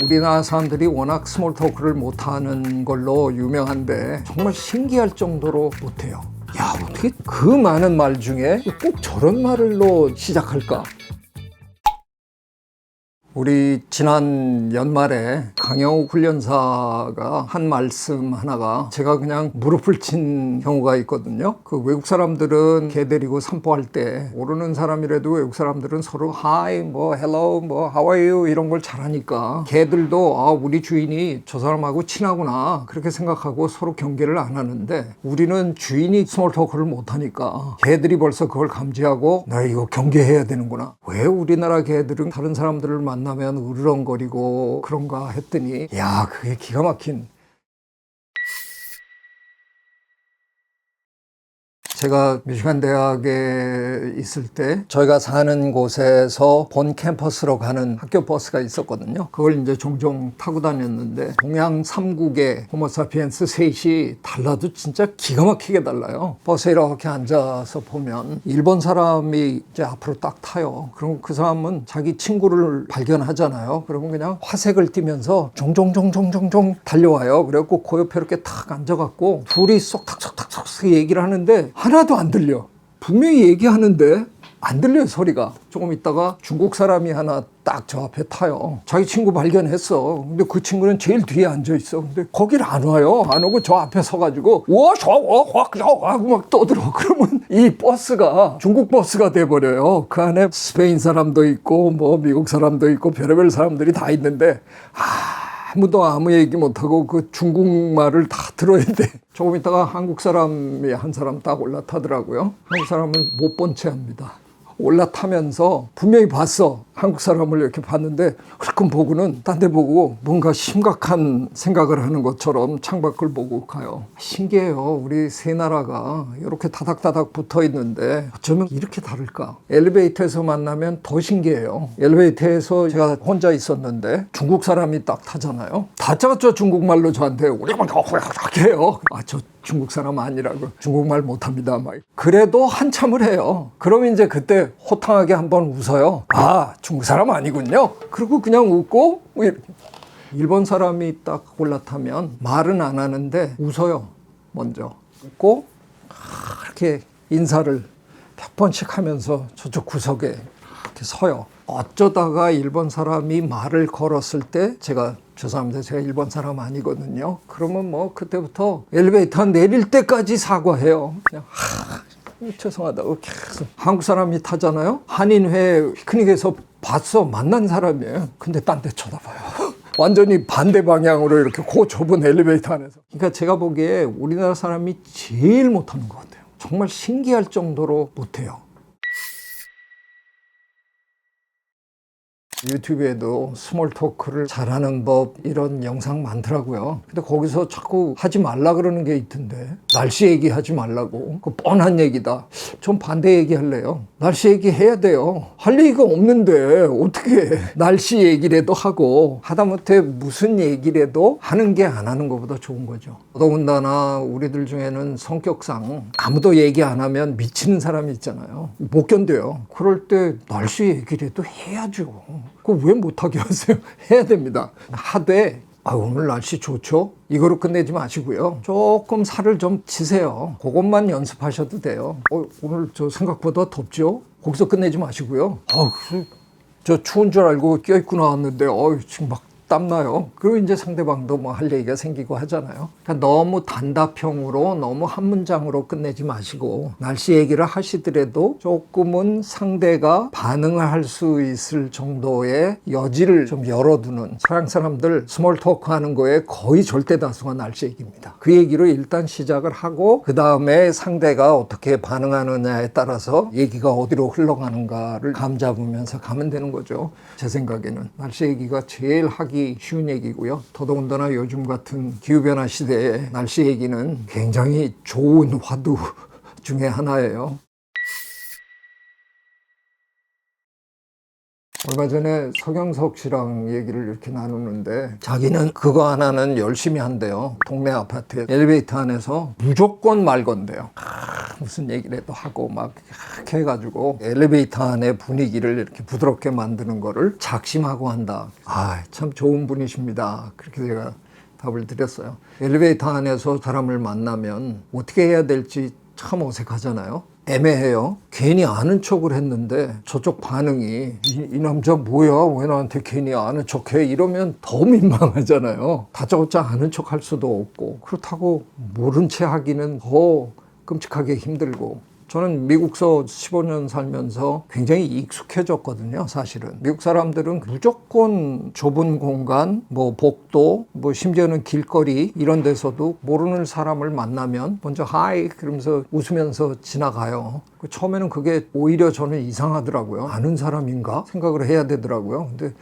우리나라 사람들이 워낙 스몰 토크를 못하는 걸로 유명한데 정말 신기할 정도로 못해요. 야, 어떻게 그 많은 말 중에 꼭 저런 말로 시작할까? 우리 지난 연말에 강영욱 훈련사가 한 말씀 하나가 제가 그냥 무릎을 친 경우가 있거든요. 그 외국 사람들은 개 데리고 산보할 때 모르는 사람이라도 외국 사람들은 서로 hi, 뭐 hello, 뭐 how are you 이런 걸 잘하니까 개들도 아, 우리 주인이 저 사람하고 친하구나 그렇게 생각하고 서로 경계를 안 하는데 우리는 주인이 스몰 토크를 못하니까 개들이 벌써 그걸 감지하고 나 이거 경계해야 되는구나. 왜 우리나라 개들은 다른 사람들을 만나면 으르렁거리고 그런가 했더니 야, 그게 기가 막힌. 제가 미시간 대학에 있을 때 저희가 사는 곳에서 본 캠퍼스로 가는 학교 버스가 있었거든요. 그걸 이제 종종 타고 다녔는데 동양 3국의 호모사피엔스 셋이 달라도 진짜 기가 막히게 달라요. 버스에 이렇게 앉아서 보면 일본 사람이 이제 앞으로 딱 타요. 그럼 그 사람은 자기 친구를 발견하잖아요. 그러면 그냥 화색을 띠면서 종종종종종종 달려와요. 그래갖고 그 옆에 이렇게 탁 앉아갖고 둘이 쏙탁쏙탁쏙 얘기를 하는데 하나도 안 들려. 분명히 얘기하는데 안 들려요, 소리가. 조금 있다가 중국 사람이 하나 딱 저 앞에 타요. 자기 친구 발견했어. 근데 그 친구는 제일 뒤에 앉아있어. 근데 거길 안 와요. 안 오고 저 앞에 서가지고 하고 막 떠들어. 그러면 이 버스가 중국 버스가 돼버려요. 그 안에 스페인 사람도 있고 뭐 미국 사람도 있고 별의별 사람들이 다 있는데 아무도 아무 얘기 못하고 그 중국말을 다 들어야 돼. 조금 있다가 한국 사람이 한 사람 딱 올라타더라고요. 한국 사람은 못 본 채 합니다. 올라타면서 분명히 봤어. 한국 사람을 이렇게 봤는데 그렇게 보고는 딴 데 보고 뭔가 심각한 생각을 하는 것처럼 창밖을 보고 가요. 신기해요. 우리 세 나라가 이렇게 다닥다닥 붙어 있는데 어쩌면 이렇게 다를까? 엘리베이터에서 만나면 더 신기해요. 엘리베이터에서 제가 혼자 있었는데 중국 사람이 딱 타잖아요. 다짜고짜 중국말로 저한테 우리만 이렇게 해요. 저 중국 사람 아니라고. 중국말 못합니다. 막. 그래도 한참을 해요. 그럼 이제 그때 호탕하게 한번 웃어요. 아, 중국 사람 아니군요. 그리고 그냥 웃고 일본 사람이 딱 올라타면 말은 안 하는데 웃어요. 먼저 웃고 이렇게 인사를 100번씩 하면서 저쪽 구석에 이렇게 서요. 어쩌다가 일본 사람이 말을 걸었을 때 죄송합니다. 제가 일본 사람 아니거든요. 그러면 뭐 그때부터 엘리베이터 내릴 때까지 사과해요. 그냥 죄송하다고 계속. 한국 사람이 타잖아요. 한인회 피크닉에서 봤어. 만난 사람이에요. 근데 딴 데 쳐다봐요. 완전히 반대 방향으로 이렇게 그 좁은 엘리베이터 안에서. 그러니까 제가 보기에 우리나라 사람이 제일 못하는 것 같아요. 정말 신기할 정도로 못해요. 유튜브에도 스몰 토크를 잘하는 법 이런 영상 많더라고요. 근데 거기서 자꾸 하지 말라 그러는 게 있던데 날씨 얘기하지 말라고. 그 뻔한 얘기다. 좀 반대 얘기할래요. 날씨 얘기해야 돼요. 할 얘기가 없는데 어떻게 날씨 얘기라도 하고 하다못해 무슨 얘기라도 하는 게 안 하는 것보다 좋은 거죠. 더군다나 우리들 중에는 성격상 아무도 얘기 안 하면 미치는 사람이 있잖아요. 못 견뎌요. 그럴 때 날씨 얘기라도 해야죠. 그거 왜 못하게 하세요? 해야 됩니다. 하되 오늘 날씨 좋죠? 이거로 끝내지 마시고요. 조금 살을 좀 치세요. 그것만 연습하셔도 돼요. 오늘 저 생각보다 덥죠? 거기서 끝내지 마시고요. 저 추운 줄 알고 껴입고 나왔는데 지금 막 땀나요. 그리고 이제 상대방도 뭐 할 얘기가 생기고 하잖아요. 그러니까 너무 단답형으로 너무 한 문장으로 끝내지 마시고 날씨 얘기를 하시더라도 조금은 상대가 반응을 할 수 있을 정도의 여지를 좀 열어두는. 서양 사람들 스몰 토크 하는 거에 거의 절대 다수가 날씨 얘기입니다. 그 얘기로 일단 시작을 하고 그 다음에 상대가 어떻게 반응하느냐에 따라서 얘기가 어디로 흘러가는가를 감 잡으면서 가면 되는 거죠. 제 생각에는 날씨 얘기가 제일 하기 쉬운 얘기고요. 더더군다나 요즘 같은 기후변화 시대에 날씨 얘기는 굉장히 좋은 화두 중에 하나예요. 얼마 전에 서경석 씨랑 얘기를 이렇게 나누는데 자기는 그거 하나는 열심히 한대요. 동네 아파트에 엘리베이터 안에서 무조건 말 건대요. 무슨 얘기라도 하고 막 이렇게 해가지고 엘리베이터 안의 분위기를 이렇게 부드럽게 만드는 거를 작심하고 한다. 참 좋은 분이십니다. 그렇게 제가 답을 드렸어요. 엘리베이터 안에서 사람을 만나면 어떻게 해야 될지 참 어색하잖아요. 애매해요. 괜히 아는 척을 했는데 저쪽 반응이 이 남자 뭐야? 왜 나한테 괜히 아는 척해? 이러면 더 민망하잖아요. 다짜고짜 아는 척 할 수도 없고 그렇다고 모른 채 하기는 더 끔찍하게 힘들고 저는 미국서 15년 살면서 굉장히 익숙해졌거든요. 사실은 미국 사람들은 무조건 좁은 공간, 뭐 복도, 뭐 심지어는 길거리 이런 데서도 모르는 사람을 만나면 먼저 하이 그러면서 웃으면서 지나가요. 처음에는 그게 오히려 저는 이상하더라고요. 아는 사람인가 생각을 해야 되더라고요. 근데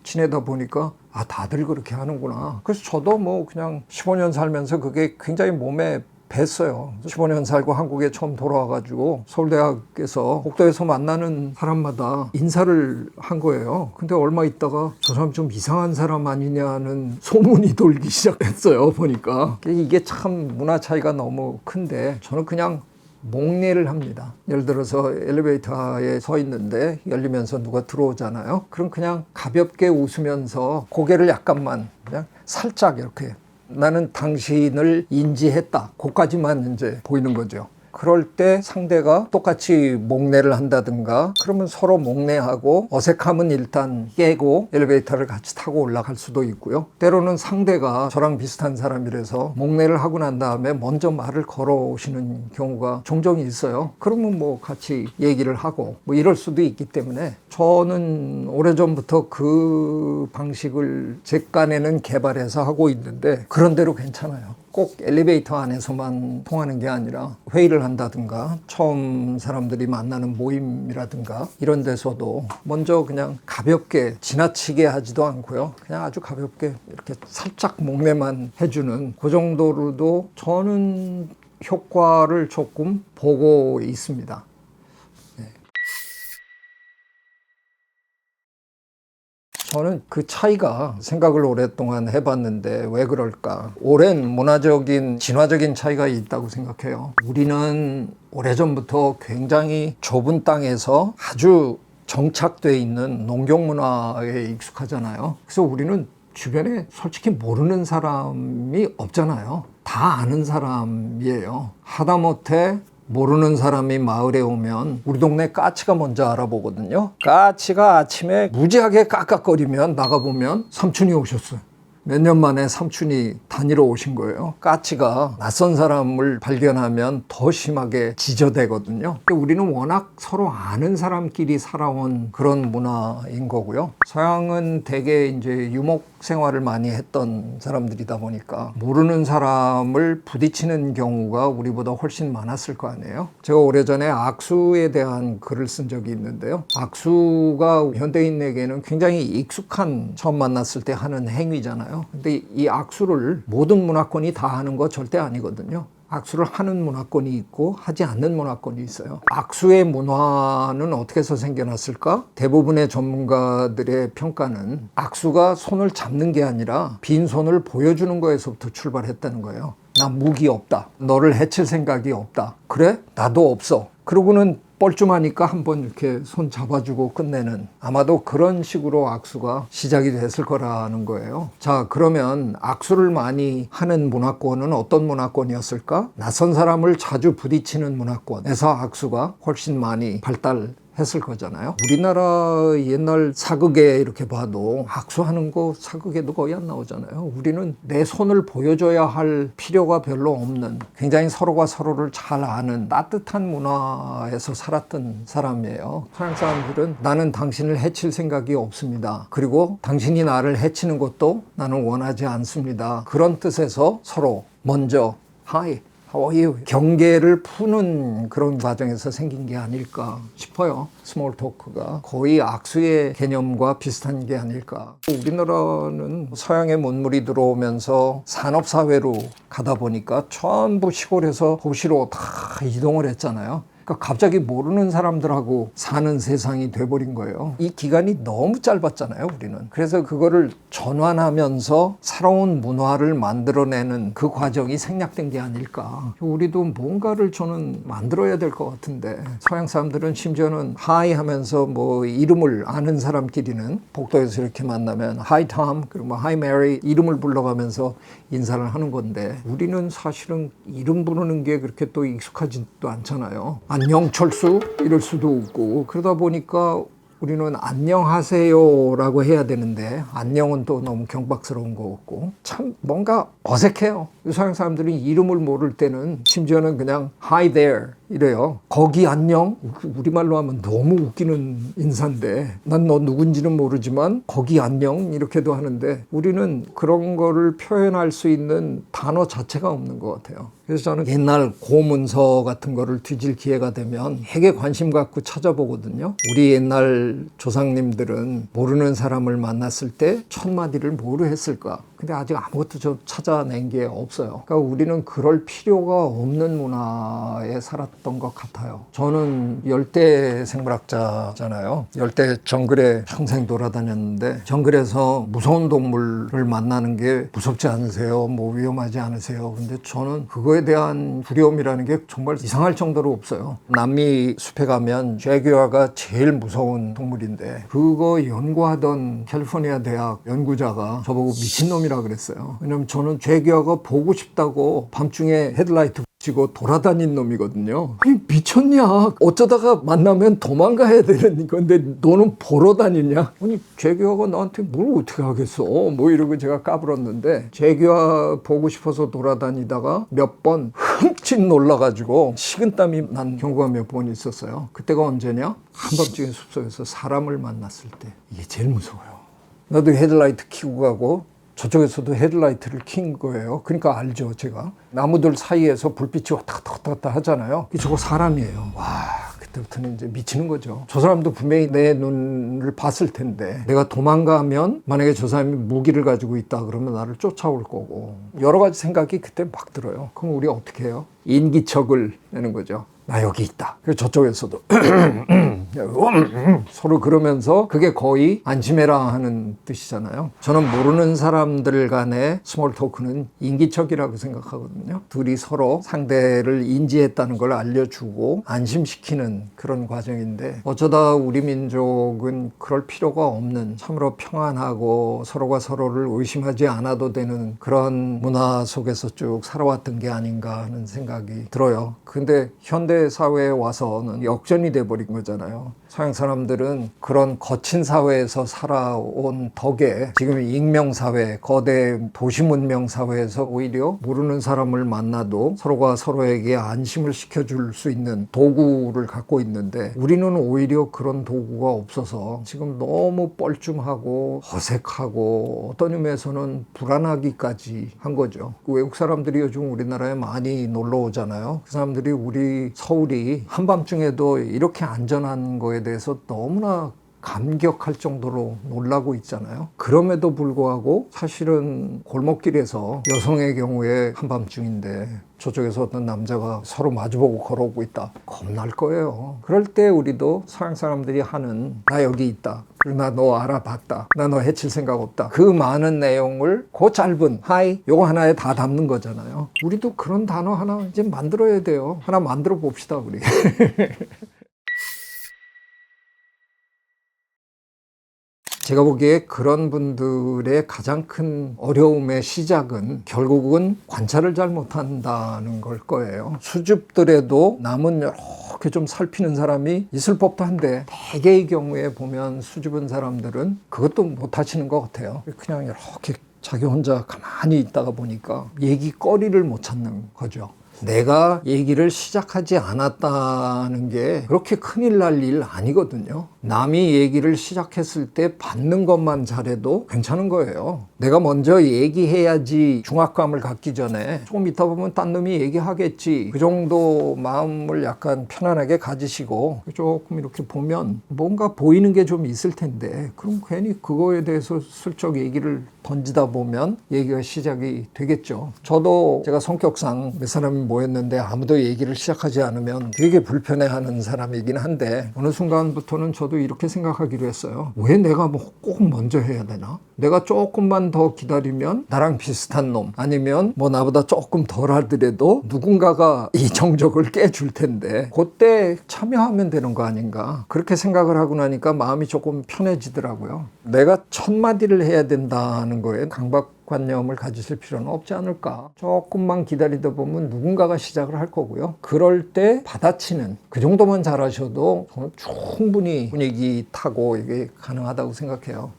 지내다 보니까 다들 그렇게 하는구나. 그래서 저도 뭐 그냥 15년 살면서 그게 굉장히 몸에 뵀어요. 15년 살고 한국에 처음 돌아와가지고 서울대학에서 복도에서 만나는 사람마다 인사를 한 거예요. 근데 얼마 있다가 저 사람 좀 이상한 사람 아니냐는 소문이 돌기 시작했어요. 보니까 이게 참 문화 차이가 너무 큰데 저는 그냥 목례를 합니다. 예를 들어서 엘리베이터에 서 있는데 열리면서 누가 들어오잖아요. 그럼 그냥 가볍게 웃으면서 고개를 약간만 그냥 살짝 이렇게 나는 당신을 인지했다. 그까지만 이제 보이는 거죠. 그럴 때 상대가 똑같이 목례를 한다든가 그러면 서로 목례하고 어색함은 일단 깨고 엘리베이터를 같이 타고 올라갈 수도 있고요. 때로는 상대가 저랑 비슷한 사람이라서 목례를 하고 난 다음에 먼저 말을 걸어오시는 경우가 종종 있어요. 그러면 뭐 같이 얘기를 하고 뭐 이럴 수도 있기 때문에 저는 오래전부터 그 방식을 제 깐에는 개발해서 하고 있는데 그런 대로 괜찮아요. 꼭 엘리베이터 안에서만 통하는 게 아니라 회의를 한다든가 처음 사람들이 만나는 모임이라든가 이런 데서도 먼저 그냥 가볍게 지나치게 하지도 않고요. 그냥 아주 가볍게 이렇게 살짝 목례만 해주는 그 정도로도 저는 효과를 조금 보고 있습니다. 저는 그 차이가 생각을 오랫동안 해봤는데 왜 그럴까? 오랜 문화적인 진화적인 차이가 있다고 생각해요. 우리는 오래전부터 굉장히 좁은 땅에서 아주 정착되어 있는 농경 문화에 익숙하잖아요. 그래서 우리는 주변에 솔직히 모르는 사람이 없잖아요. 다 아는 사람이에요. 하다못해 모르는 사람이 마을에 오면 우리 동네 까치가 먼저 알아보거든요. 까치가 아침에 무지하게 깍깍거리면 나가보면 삼촌이 오셨어요. 몇 년 만에 삼촌이 다니러 오신 거예요. 까치가 낯선 사람을 발견하면 더 심하게 지저대거든요. 근데 우리는 워낙 서로 아는 사람끼리 살아온 그런 문화인 거고요. 서양은 대개 이제 유목 생활을 많이 했던 사람들이다 보니까 모르는 사람을 부딪히는 경우가 우리보다 훨씬 많았을 거 아니에요. 제가 오래전에 악수에 대한 글을 쓴 적이 있는데요. 악수가 현대인에게는 굉장히 익숙한 처음 만났을 때 하는 행위잖아요. 근데 이 악수를 모든 문화권이 다 하는 거 절대 아니거든요. 악수를 하는 문화권이 있고 하지 않는 문화권이 있어요. 악수의 문화는 어떻게 해서 생겨났을까? 대부분의 전문가들의 평가는 악수가 손을 잡는 게 아니라 빈손을 보여주는 거에서부터 출발했다는 거예요. 나 무기 없다. 너를 해칠 생각이 없다. 그래? 나도 없어. 그러고는 뻘쭘하니까 한번 이렇게 손 잡아주고 끝내는, 아마도 그런 식으로 악수가 시작이 됐을 거라는 거예요. 자, 그러면 악수를 많이 하는 문화권은 어떤 문화권이었을까? 낯선 사람을 자주 부딪히는 문화권에서 악수가 훨씬 많이 발달했을 거잖아요. 우리나라 옛날 사극에 이렇게 봐도 악수하는 거 사극에도 거의 안 나오잖아요. 우리는 내 손을 보여줘야 할 필요가 별로 없는, 굉장히 서로가 서로를 잘 아는 따뜻한 문화에서 살았던 사람이에요. 서양 사람들은 나는 당신을 해칠 생각이 없습니다. 그리고 당신이 나를 해치는 것도 나는 원하지 않습니다. 그런 뜻에서 서로 먼저 Hi, how are you? 경계를 푸는 그런 과정에서 생긴 게 아닐까 싶어요. 스몰 토크가 거의 악수의 개념과 비슷한 게 아닐까. 우리나라는 서양의 문물이 들어오면서 산업사회로 가다 보니까 전부 시골에서 도시로 다 이동을 했잖아요. 그러니까 갑자기 모르는 사람들하고 사는 세상이 돼버린 거예요. 이 기간이 너무 짧았잖아요, 우리는. 그래서 그거를 전환하면서 새로운 문화를 만들어내는 그 과정이 생략된 게 아닐까. 우리도 뭔가를 저는 만들어야 될 것 같은데, 서양 사람들은 심지어는 하이 하면서 뭐 이름을 아는 사람끼리는 복도에서 이렇게 만나면 하이 톰, 그리고 뭐 하이 메리 이름을 불러가면서 인사를 하는 건데, 우리는 사실은 이름 부르는 게 그렇게 또 익숙하지도 않잖아요. 안녕 철수 이럴 수도 없고, 그러다 보니까 우리는 안녕하세요라고 해야 되는데 안녕은 또 너무 경박스러운 거 같고 참 뭔가 어색해요. 서양 사람들이 이름을 모를 때는 심지어는 그냥 Hi there 이래요. 거기 안녕? 우리말로 하면 너무 웃기는 인사인데 난 너 누군지는 모르지만 거기 안녕 이렇게도 하는데 우리는 그런 거를 표현할 수 있는 단어 자체가 없는 것 같아요. 그래서 저는 옛날 고문서 같은 거를 뒤질 기회가 되면 되게 관심 갖고 찾아보거든요. 우리 옛날 조상님들은 모르는 사람을 만났을 때 첫 마디를 뭐로 했을까? 근데 아직 아무것도 좀 찾아낸 게 없어요. 그러니까 우리는 그럴 필요가 없는 문화에 살았던 것 같아요. 저는 열대 생물학자잖아요. 열대 정글에 평생 돌아다녔는데 정글에서 무서운 동물을 만나는 게 무섭지 않으세요? 뭐 위험하지 않으세요? 근데 저는 그거에 대한 두려움이라는 게 정말 이상할 정도로 없어요. 남미 숲에 가면 제규어가 제일 무서운 동물인데 그거 연구하던 캘리포니아 대학 연구자가 저보고 미친놈이라 그랬어요. 왜냐면 저는 제규어가 보고 싶다고 밤중에 헤드라이트 지고 돌아다닌 놈이거든요. 아니, 미쳤냐? 어쩌다가 만나면 도망가야 되는 건데 너는 보러 다니냐? 아니 제규어가 나한테 뭘 어떻게 하겠어? 뭐 이러고 제가 까불었는데 제규어 보고 싶어서 돌아다니다가 몇 번 흠칫 놀라가지고 식은땀이 난 경우가 몇 번 있었어요. 그때가 언제냐? 한밤중에 숲속에서 사람을 만났을 때 이게 제일 무서워요. 나도 헤드라이트 켜고 가고 저쪽에서도 헤드라이트를 킨 거예요. 그러니까 알죠, 제가. 나무들 사이에서 불빛이 왔다 갔다 하잖아요. 저거 사람이에요. 와, 그때부터는 이제 미치는 거죠. 저 사람도 분명히 내 눈을 봤을 텐데 내가 도망가면 만약에 저 사람이 무기를 가지고 있다 그러면 나를 쫓아올 거고 여러 가지 생각이 그때 막 들어요. 그럼 우리 어떻게 해요? 인기척을 내는 거죠. 나 여기 있다. 그래서 저쪽에서도 서로 그러면서 그게 거의 안심해라 하는 뜻이잖아요. 저는 모르는 사람들 간의 스몰 토크는 인기척이라고 생각하거든요. 둘이 서로 상대를 인지했다는 걸 알려주고 안심시키는 그런 과정인데 어쩌다 우리 민족은 그럴 필요가 없는 참으로 평안하고 서로가 서로를 의심하지 않아도 되는 그런 문화 속에서 쭉 살아왔던 게 아닌가 하는 생각이 들어요. 근데 현대 사회에 와서는 역전이 돼버린 거잖아요. 서양 사람들은 그런 거친 사회에서 살아온 덕에 지금 익명사회, 거대 도시문명 사회에서 오히려 모르는 사람을 만나도 서로가 서로에게 안심을 시켜줄 수 있는 도구를 갖고 있는데 우리는 오히려 그런 도구가 없어서 지금 너무 뻘쭘하고 어색하고 어떤 의미에서는 불안하기까지 한 거죠. 외국 사람들이 요즘 우리나라에 많이 놀러 오잖아요. 그 사람들이 우리 서울이 한밤중에도 이렇게 안전한 거에 대해서 너무나 감격할 정도로 놀라고 있잖아요. 그럼에도 불구하고 사실은 골목길에서 여성의 경우에 한밤중인데 저쪽에서 어떤 남자가 서로 마주보고 걸어오고 있다. 겁날 거예요. 그럴 때 우리도 서양 사람들이 하는 나 여기 있다. 나 너 알아봤다. 나 너 해칠 생각 없다. 그 많은 내용을 그 짧은 하이 요거 하나에 다 담는 거잖아요. 우리도 그런 단어 하나 이제 만들어야 돼요. 하나 만들어 봅시다 우리. 제가 보기에 그런 분들의 가장 큰 어려움의 시작은 결국은 관찰을 잘 못한다는 걸 거예요. 수줍더라도 남은 이렇게 좀 살피는 사람이 있을 법도 한데 대개의 경우에 보면 수줍은 사람들은 그것도 못하시는 것 같아요. 그냥 이렇게 자기 혼자 가만히 있다가 보니까 얘기거리를 못 찾는 거죠. 내가 얘기를 시작하지 않았다는 게 그렇게 큰일 날 일 아니거든요. 남이 얘기를 시작했을 때 받는 것만 잘해도 괜찮은 거예요. 내가 먼저 얘기해야지 중압감을 갖기 전에 조금 있다 보면 딴 놈이 얘기하겠지. 그 정도 마음을 약간 편안하게 가지시고 조금 이렇게 보면 뭔가 보이는 게 좀 있을 텐데 그럼 괜히 그거에 대해서 슬쩍 얘기를 던지다 보면 얘기가 시작이 되겠죠. 저도 제가 성격상 몇 사람이 모였는데 아무도 얘기를 시작하지 않으면 되게 불편해하는 사람이긴 한데 어느 순간부터는 저도 이렇게 생각하기로 했어요. 왜 내가 뭐 꼭 먼저 해야 되나? 내가 조금만 더 기다리면 나랑 비슷한 놈 아니면 뭐 나보다 조금 덜 하더라도 누군가가 이 정적을 깨줄 텐데 그때 참여하면 되는 거 아닌가 그렇게 생각을 하고 나니까 마음이 조금 편해지더라고요. 내가 첫 마디를 해야 된다는 거에 강박관념을 가지실 필요는 없지 않을까. 조금만 기다리다 보면 누군가가 시작을 할 거고요. 그럴 때 받아치는 그 정도만 잘하셔도 저는 충분히 분위기 타고 이게 가능하다고 생각해요.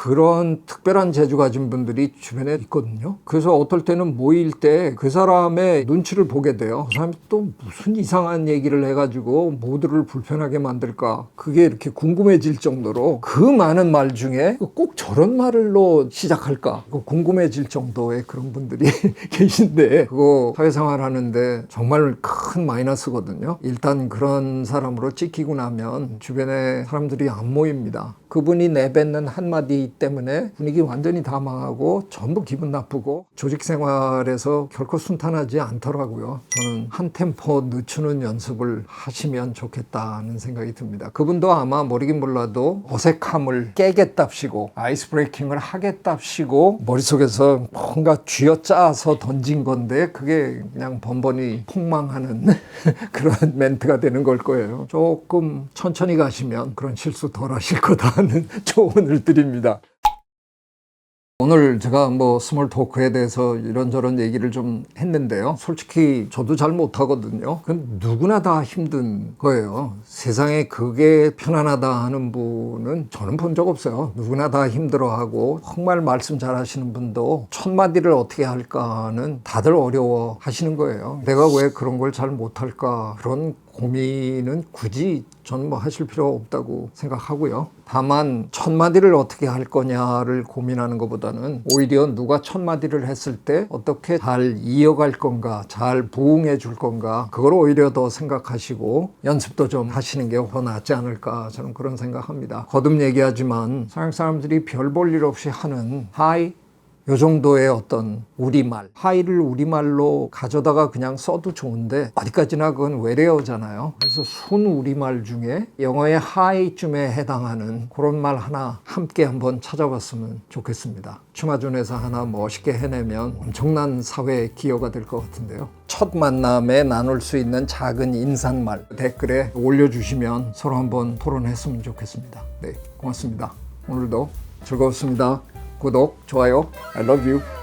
그런 특별한 재주 가진 분들이 주변에 있거든요. 그래서 어떨 때는 모일 때 그 사람의 눈치를 보게 돼요. 그 사람이 또 무슨 이상한 얘기를 해가지고 모두를 불편하게 만들까 그게 이렇게 궁금해질 정도로 그 많은 말 중에 꼭 저런 말로 시작할까 궁금해질 정도의 그런 분들이 계신데 그거 사회생활 하는데 정말 큰 마이너스거든요. 일단 그런 사람으로 찍히고 나면 주변에 사람들이 안 모입니다. 그분이 내뱉는 한마디 때문에 분위기 완전히 다 망하고 전부 기분 나쁘고 조직 생활에서 결코 순탄하지 않더라고요. 저는 한 템포 늦추는 연습을 하시면 좋겠다는 생각이 듭니다. 그분도 아마 모르긴 몰라도 어색함을 깨겠답시고 아이스 브레이킹을 하겠답시고 머릿속에서 뭔가 쥐어짜서 던진 건데 그게 그냥 번번이 폭망하는 그런 멘트가 되는 걸 거예요. 조금 천천히 가시면 그런 실수 덜 하실 거다 하는 조언을 드립니다. 오늘 제가 뭐 스몰 토크에 대해서 이런저런 얘기를 좀 했는데요. 솔직히 저도 잘 못하거든요. 그건 누구나 다 힘든 거예요. 세상에 그게 편안하다 하는 분은 저는 본 적 없어요. 누구나 다 힘들어하고 정말 말씀 잘 하시는 분도 첫 마디를 어떻게 할까는 다들 어려워 하시는 거예요. 내가 왜 그런 걸 잘 못할까 그런 고민은 굳이 저는 뭐 하실 필요 없다고 생각하고요. 다만 첫 마디를 어떻게 할 거냐를 고민하는 것보다는 오히려 누가 첫 마디를 했을 때 어떻게 잘 이어갈 건가 잘 부응해 줄 건가 그걸 오히려 더 생각하시고 연습도 좀 하시는 게 더 낫지 않을까 저는 그런 생각합니다. 거듭 얘기하지만 서양 사람들이 별 볼 일 없이 하는 하이 요 정도의 어떤 우리말 하이를 우리말로 가져다가 그냥 써도 좋은데 어디까지나 그건 외래어잖아요. 그래서 순 우리말 중에 영어의 하이쯤에 해당하는 그런 말 하나 함께 한번 찾아봤으면 좋겠습니다. 추마준에서 하나 멋있게 해내면 엄청난 사회 기여가 될 것 같은데요. 첫 만남에 나눌 수 있는 작은 인사말 댓글에 올려주시면 서로 한번 토론했으면 좋겠습니다. 네, 고맙습니다. 오늘도 즐거웠습니다. 구독, 좋아요, I love you.